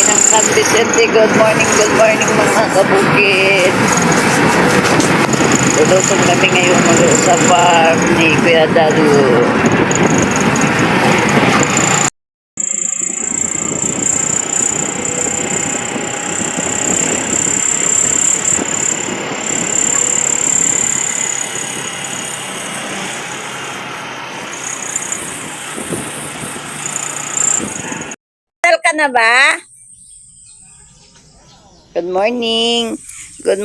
ng San Vicente. Good morning mga kabukid. Tulusong kami ngayon sa farm ni Kuya Dalu. Ka na ba? Good morning. Good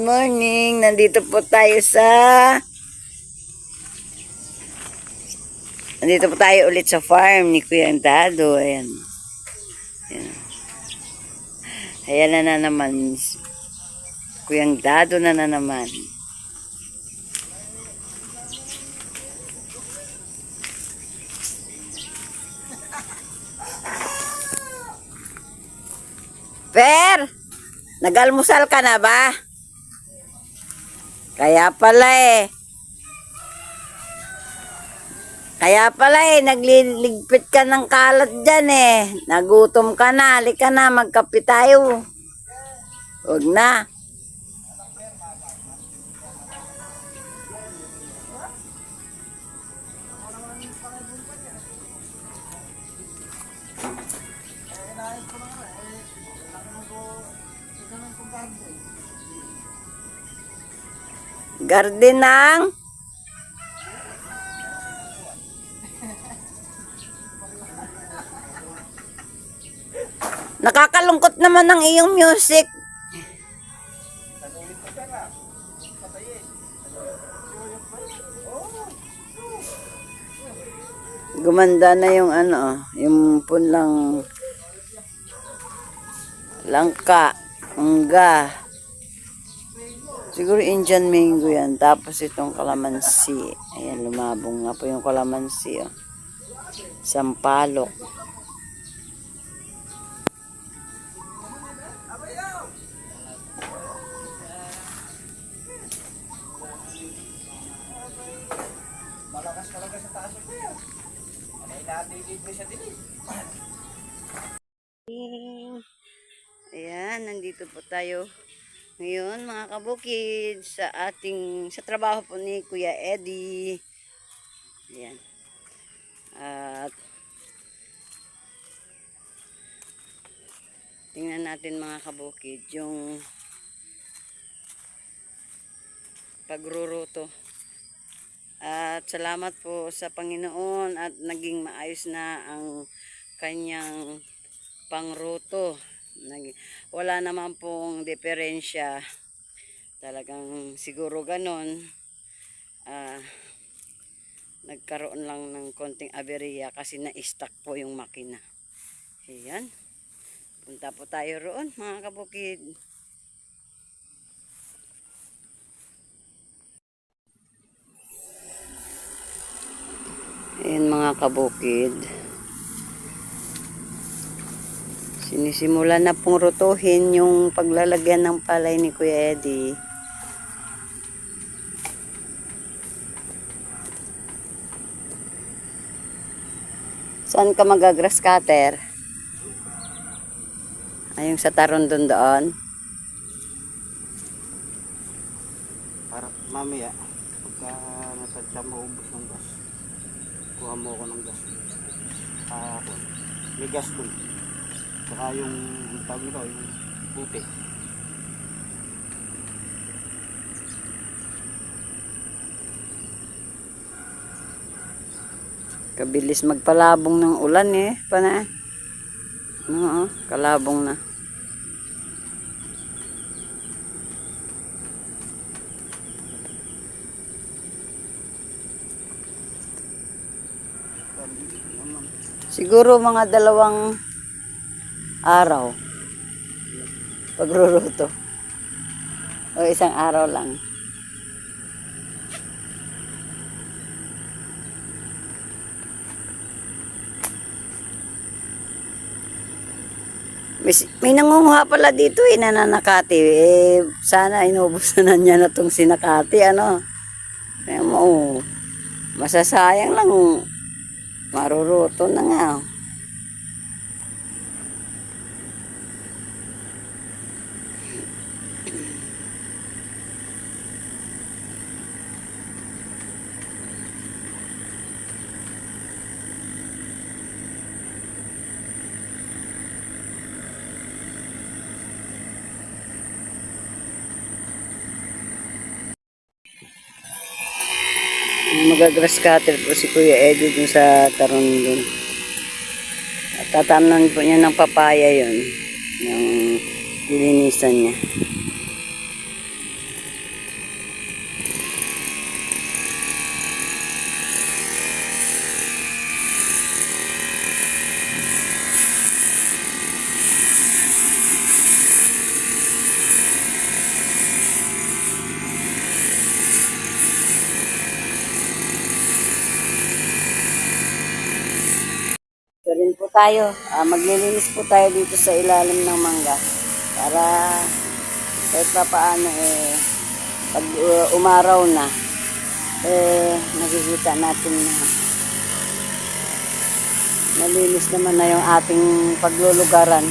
morning. Nandito po tayo ulit sa farm ni Kuya Dado. Ayan. Ayan na naman. Kuya Dado na naman. Per, nag-almusal ka na ba? Kaya pala nagliligpit ka ng kalat dyan eh. Nagutom ka na, halika na, magkape tayo. Huwag na. Garden ng nakakalungkot naman ng iyong music. Gumanda na yung yung punlang langka, mangga. Siguro Indian mango yan. Tapos itong kalamansi. Ayan, lumabong nga po yung kalamansi. Oh. Sampalok. Malakas talaga sa taas ko yan. Anay natin libre siya din. Ayan, nandito po tayo ngayon mga kabukid sa trabaho po ni Kuya Eddie. Ayan. At tingnan natin mga kabukid yung pagruruto. At salamat po sa Panginoon at naging maayos na ang kanyang pangruto. Wala naman pong diferensya. Talagang siguro ganon. Nagkaroon lang ng konting aberya kasi na-stuck po yung makina. Ayan. Punta po tayo roon mga kabukid. Ayan mga kabukid. Sinisimula na pong rutuhin yung paglalagyan ng palay ni Kuya Eddie. Saan ka mag-grass cutter? Ay, yung sa taron doon. Para mamaya, pagka natadya mo ubos ng gas, kuha mo ako ng gas. May gas dun. Saka yung tawag nito, yung puti. Kabilis magpalabong ng ulan eh. Oo, kalabong na. Siguro mga 2 araw pagruruto. O 1 araw lang. May nangunguha pala dito eh, nananakati. Sana inubos na niya na itong sinakati. Kaya mo, masasayang lang. Maruruto na nga. Magagrass cutter po si Kuya Eddie dun sa taron dun. At tatamnan po niya ng papaya yon, yung dilinisan niya. Ito rin po tayo. Maglilinis po tayo dito sa ilalim ng mangga. Para kahit pa paano pag umaraw na, nakikita natin na nalinis naman na yung ating paglulugaran.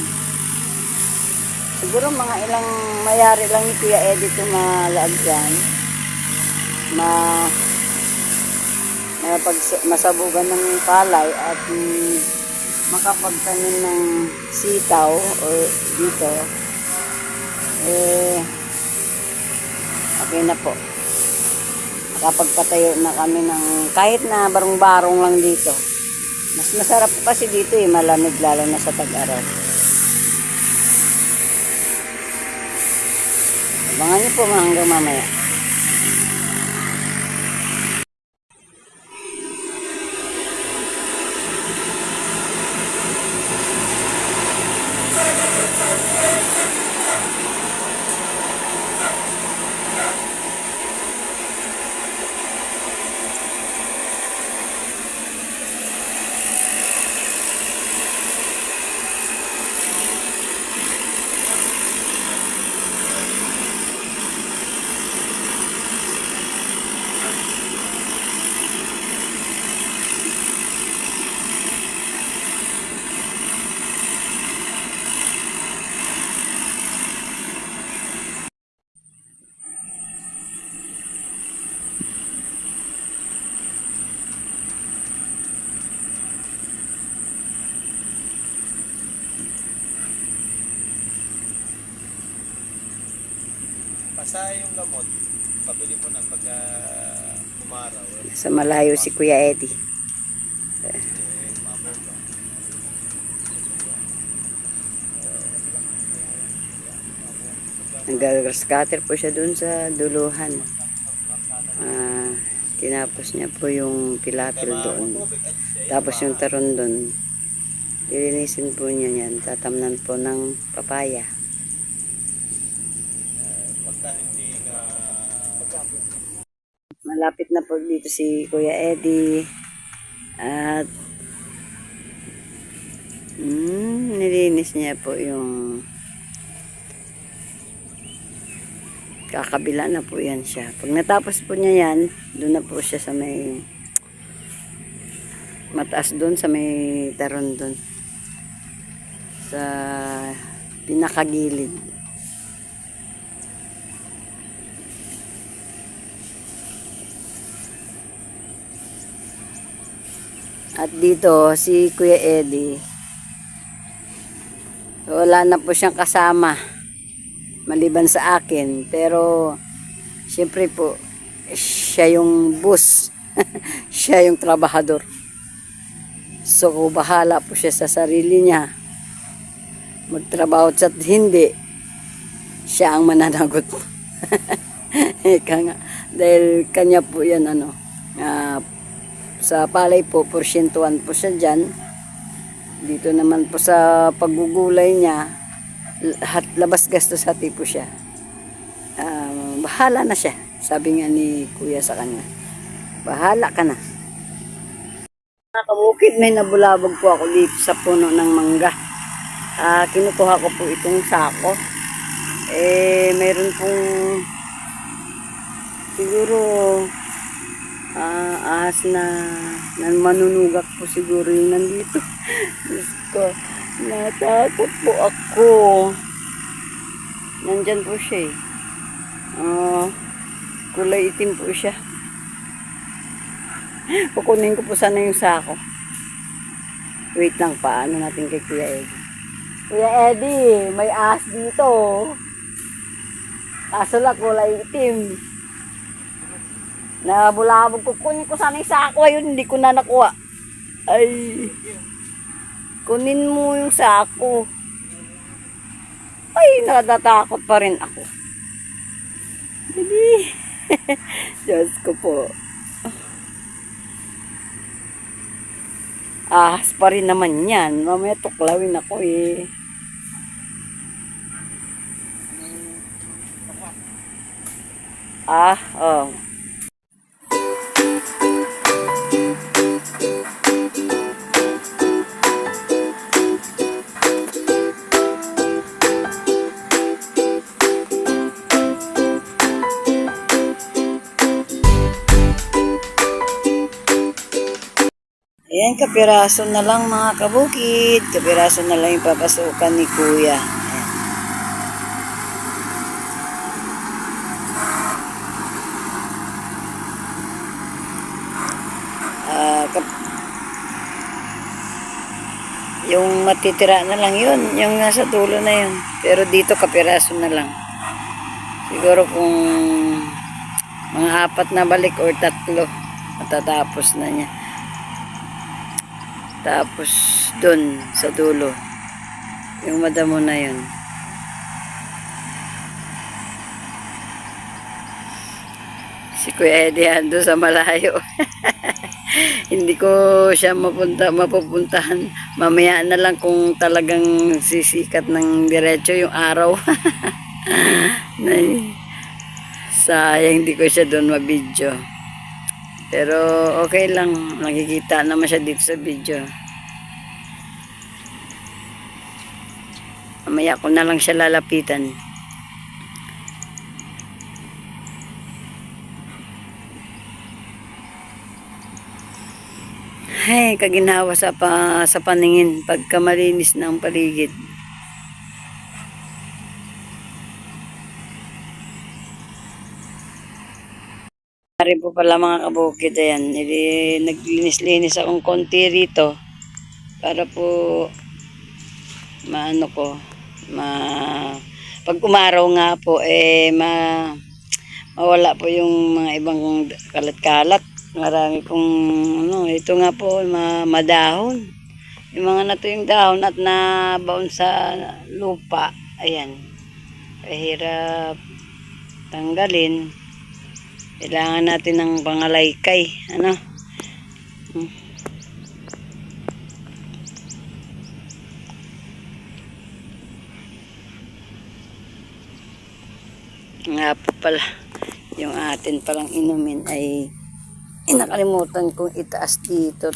Siguro mga ilang mayari lang ni Kuya Eddie ito malaag dyan. Masabugan ng palay at makapagtanim ng sitaw o dito, okay na po. Makapagpatayo na kami ng kahit na barong-barong lang dito. Mas masarap po kasi dito malamig lalo na sa tag-araw. Abangan niyo po hanggang mamaya. Basta yung gamot, pabili mo na pagka umaraw. Sa malayo si Kuya Eddie. Nag-grass cutter po siya dun sa duluhan. Tinapos niya po yung pilapil doon. Tapos yung taron doon. Lilinisin po niya yan. Tatamnan po ng papaya. Malapit na po dito si Kuya Eddie. At nilinis niya po yung kakabila na po yan siya. Pag natapos po niya yan, doon na po siya sa may mataas doon sa may taron doon. Sa pinakagilid. At dito si Kuya Eddie, wala na po siyang kasama maliban sa akin, pero siyempre po siya yung boss. Siya yung trabahador, so bahala po siya sa sarili niya magtrabaho at hindi siya ang mananagot. Dahil kanya po yan sa palay po, porsyentuhan po siya dyan. Dito naman po sa paggugulay niya, labas gastos hati po siya. Bahala na siya. Sabi nga ni Kuya sa kanya, bahala ka na. Mga kabukid, may nabulabog po ako dito sa puno ng mangga. Kinukuha ko po itong sako. Mayroon pong siguro ahas na manunugak po siguro yung nandito. Diyos ko, natakot po ako. Nandyan po siya kulay itim po siya. Kukunin ko po sana yung sako. Wait lang, paano natin kay Kuya Eddie. Kuya Eddie, may ahas dito. Kaso lang kulay itim. Nabulabog ko. Kunin ko sana yung sako. Ayun, hindi ko na nakuha. Ay. Kunin mo yung sako. Ay, natatakot pa rin ako. Hindi. Diyos ko po. Ahas pa rin naman yan. Mamaya tuklawin ako eh. Oh. Ayan, kapiraso na lang mga kabukid. Kapiraso na lang yung papasukan ni Kuya. Yung matitira na lang yun, yung nasa dulo na yun. Pero dito kapiraso na lang. Siguro kung mga 4 na balik or 3, matatapos na niya. Tapos dun sa dulo, yung madamo na yun. Si Kuya Eddie ando sa malayo. Hindi ko siya mapupuntahan. Mamaya na lang kung talagang sisikat ng diretso yung araw. Sayang hindi ko siya doon mabidyo. Pero okay lang. Nakikita naman siya dito sa video. Mamaya ko na lang siya lalapitan. Ay, kaginhawa sa paningin pagka malinis na ang paligid. Rin po pala mga kabukid, ayan, naglinis-linis akong konti rito para po maano ko, pag umaraw nga po mawala po yung mga ibang kalat-kalat. Marami pong ito nga po madahon. Yung mga natuyong dahon at nabaon sa lupa. Ayan. Kahirap tanggalin. Kailangan natin ng pangalaykay. Nga po pala. Yung atin palang inumin ay nakalimutan kong itaas dito.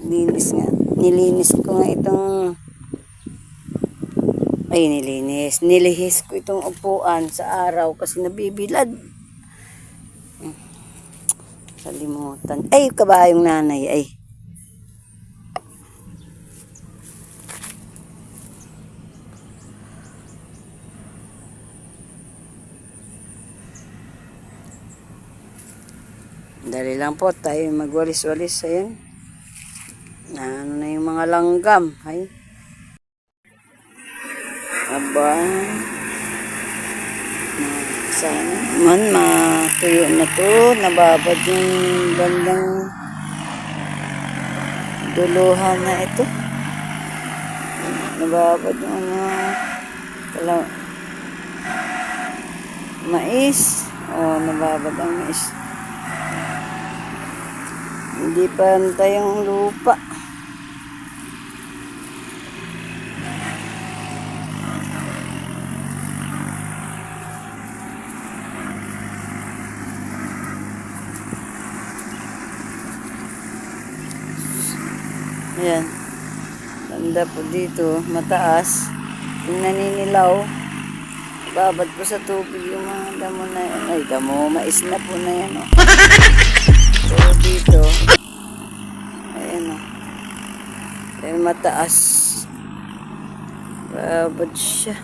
Nilinis ko nga itong nilihis ko itong upuan sa araw kasi nabibilad. Salimutan. Ay, kabayong nanay ay. Dali lang po tayo magwalis-walis. Ayan. Ano na yung mga langgam. Ay. Aba. Sana man matuyo na to. Nababad yung bandang duluhan na ito. Nababad yung mais. Nababad ang mais. Hindi pantay yung lupa. Ayan. Banda po dito, mataas. Yung naninilaw, babad po sa tubig yung mga damo na yan. Ay, damo, mais na po na yan. Pero dito, ayan ay mataas. Babad siya.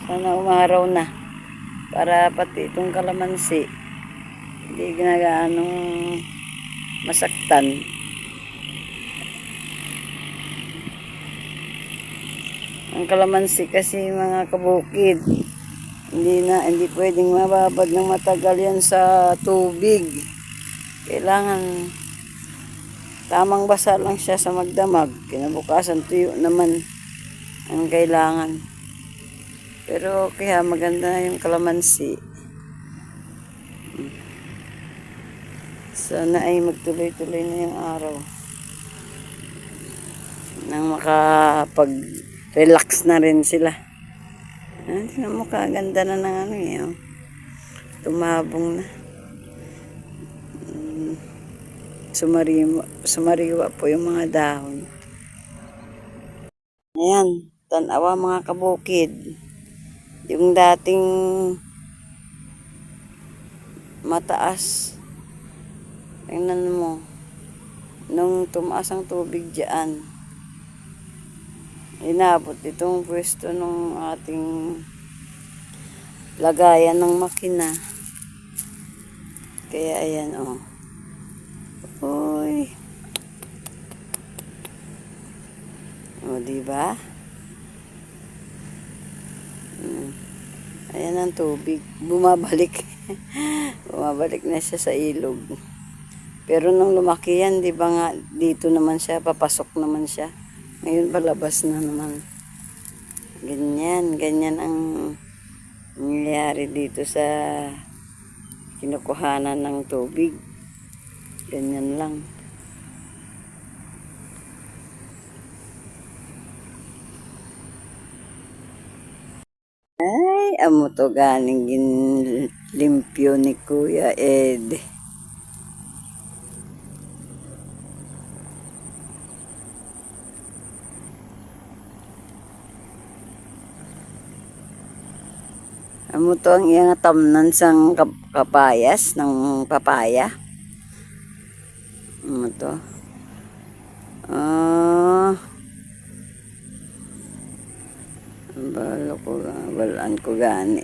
Sana umaraw na. Para pati itong kalamansi hindi ginagaanong masaktan. Ang kalamansi kasi mga kabukid Hindi pwedeng mababad ng matagal yan sa tubig. Kailangan tamang basa lang siya sa magdamag. Kinabukasan tuyo naman ang kailangan. Pero kaya maganda na yung kalamansi. Sana ay magtuloy-tuloy na yung araw. Nang makapag-relax na rin sila. Tingnan mo, kaganda na ng ano eh. Oh. Tumabong na. Sumariwa po yung mga dahon. Ayan, tanawa mga kabukid. Yung dating mataas. Tingnan mo. Nung tumaas ang tubig dyan, inabot itong pwesto ng ating lagayan ng makina. Kaya ayan oh. Uy. O diba? Ayan ang tubig. Bumabalik. Bumabalik na siya sa ilog. Pero nung lumaki yan, di ba nga, dito naman siya, papasok naman siya. Ngayon palabas na naman. Ganyan ang nangyayari dito sa kinukuhanan ng tubig. Ganyan lang. Ay, amo to ganing ginlimpyo ni Kuya Ed. Amo to ang iyang tamnan sang kapayas ng papaya. Amo to. Balaan ko gani.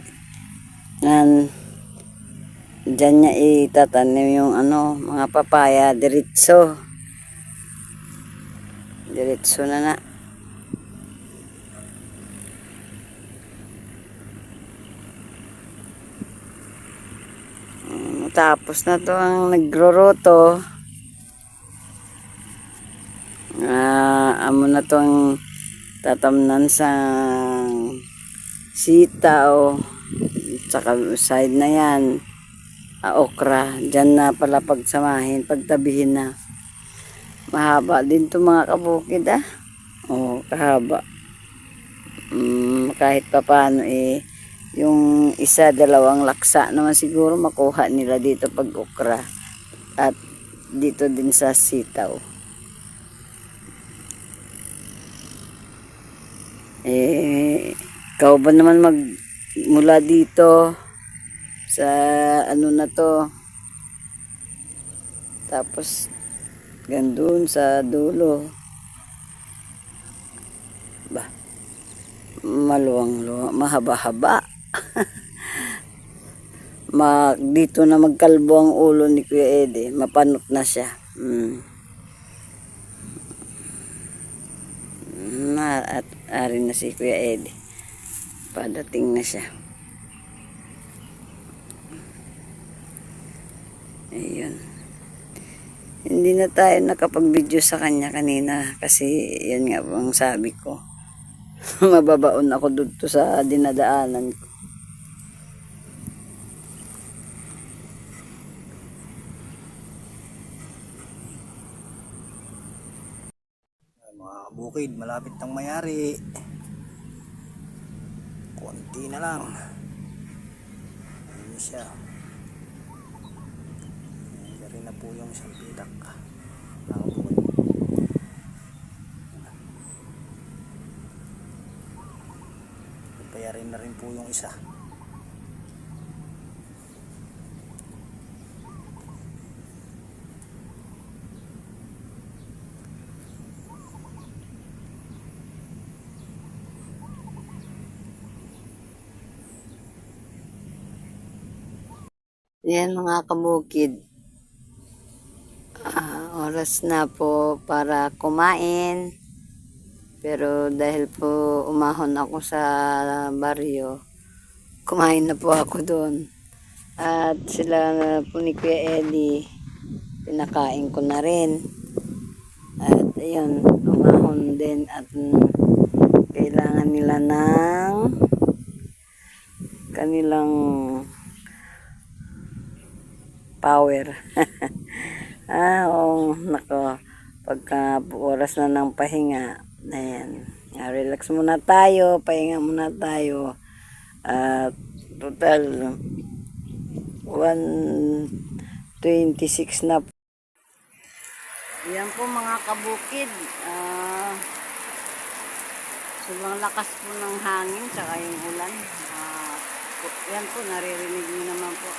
Diyan niya itatanim yung ano, mga papaya diretso. Diretso na na. Tapos na to ang nagroroto. Amo na to ang tatamnan sa sitaw. Saka side na yan. Okra. Diyan na pala pagsamahin, pagtabihin na. Mahaba din to mga kabukid ah. Oh, kahaba. Kahit pa paano eh, yung isa, dalawang laksa naman siguro makuha nila dito pag okra. At dito din sa sitaw. Ikaw ba naman mula dito sa ano na to, tapos gandun sa dulo ba, maluwang-luwang, mahaba-haba. Dito na magkalbo ang ulo ni Kuya Ede, mapanot na siya. At ari na si Kuya Ede, padating na siya. Ayun. Hindi na tayo nakapag-video sa kanya kanina kasi yan nga ang sabi ko. Mababaon ako dito sa dinadaanan ko. Mga bukid, malapit ng mayari. Konti na lang. Ayun siya. Dari na po yung isang pitak. Payarin na rin po yung isa. Yan mga kabukid. Oras na po para kumain. Pero dahil po umahon ako sa baryo, kumain na po ako doon. At sila na po ni Kuya Eli, pinakain ko na rin. At ayun, umahon din at kailangan nila ng kanilang power. Oo, nako. Pagka oras na ng pahinga, ayan. Relax muna tayo, pahinga muna tayo. At total 1:26 na. Yan po mga kabukid. Sobrang lakas po ng hangin tsaka yung ulan. Yan po, naririnig niyo naman po.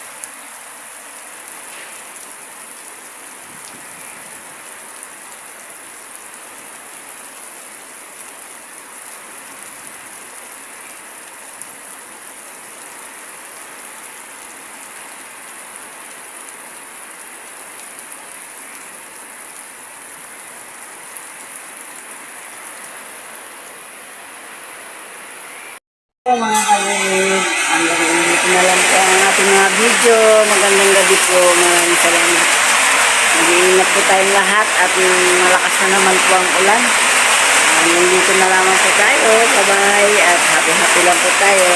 Mga kalunod, hanggang dito na lang po ang ating mga video. Magandang gabi po. Maraming salamat. Mag-iingat po tayong lahat at malakas na naman po ang ulan. Hanggang dito na lamang po tayo. Bye-bye at happy-happy lang po tayo.